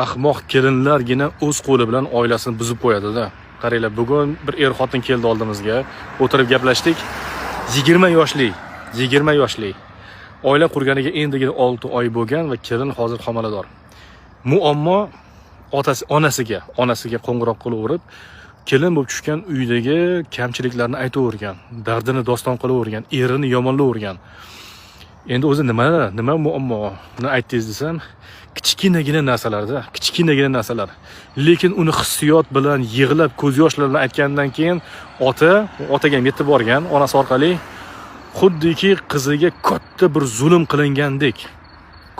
ahmoq kelinlargina o'z qo'li bilan oilasini buzib qo'yadi-da. Qaranglar, bugun bir xotin keldi oldimizga, o'tirib gaplashdik. 20 yoshli. Oila qurganiga endigina 6 oy bo'lgan va kelin hozir homilador. Muammo onasiga qo'ng'iroq qilaverib, kelin bo'lib tushgan uydagi kamchiliklarni aytavergan, dardini doston qilavergan, erini yomonlavergan. Endi o'zi nima muammoni aytdingiz desam, kichkinagina narsalar. Lekin uni hissiyot bilan yig'lab, ko'z yoshlar bilan aytgandan keyin otaga yetib borgan, onasi orqali xuddiki qiziga katta bir zulm qilingandek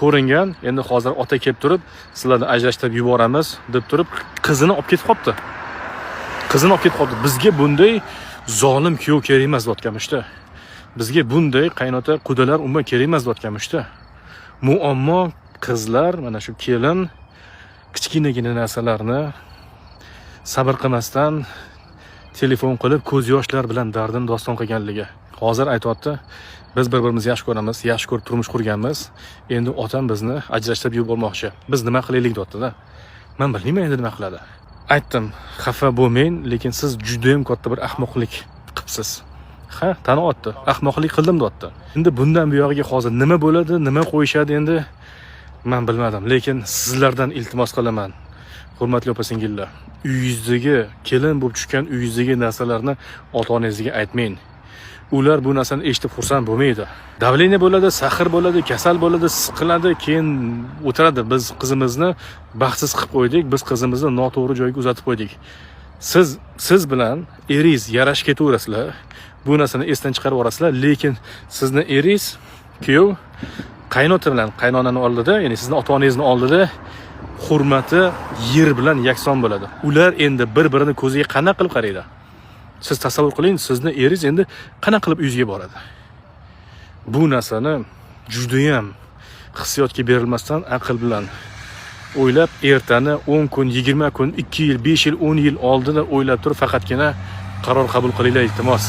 ko'ringan. Endi hozir ota kelib turib, sizlarni ajrashtirib yuboramiz deb turib, qizini olib ketib qopti. Bizga bunday zolim kuyov kerak emas deyotganmiz-da. Bizga bunday qaynota qudalar umuman kerak emas deyotganmiz-da. Muammo qizlar, mana shu kelin kichkinagina narsalarni sabr qilmasdan telefon qilib ko'z yoshlar bilan dardini doston qilganligi. Hozir aytayapti, biz bir-birimizni yaxshi ko'ramiz, yaxshi ko'rib turmush qurganmiz. Endi otam bizni ajrashtirib yubormoqchi. Biz nima qilaylik deyapti-da. Men bilmayman endi nima qiladi. Aytdim, xafa bo'lmang, lekin siz juda ham katta bir ahmoqlik qilibsiz. Taniqdi. Ahmoqlik qildim deyapti. Endi bundan buyog'iga hozir nima bo'ladi, nima qo'yishadi endi men bilmadim, lekin sizlardan iltimos qilaman. Hurmatli opa-singillar, uyingizdagi kelin bo'lib tushgan uyingizdagi narsalarni ota-onangizga aytmang. Ular bu narsani eshitib xursand bo'lmaydi. Davleniya bo'ladi, sahr bo'ladi, kasal bo'ladi, siqiladi, keyin o'tiradi. Biz qizimizni baxtsiz qilib qo'ydik, biz qizimizni noto'g'ri joyga uzatib qo'ydik. Siz bilan eringiz yarashib ketaverasizlar. Bu narsani esdan chiqarib yuborasizlar, lekin sizni eringiz, kuyov qaynota bilan qaynonani oldida, ya'ni sizni ota-onangizni oldida hurmati yer bilan yakson bo'ladi. Ular endi bir-birini ko'ziga qanaqa qilib qaraydi? Siz tasavvur qiling, sizni eringiz endi qanaqa qilib uyingizga boradi? Bu narsani juda ham hissiyotga berilmasdan aql bilan o'ylab, ertani 10 kun, 20 kun, 2 yil, 5 yil, 10 yil oldida o'ylab turib faqatgina qaror qabul qilinglar, iltimos.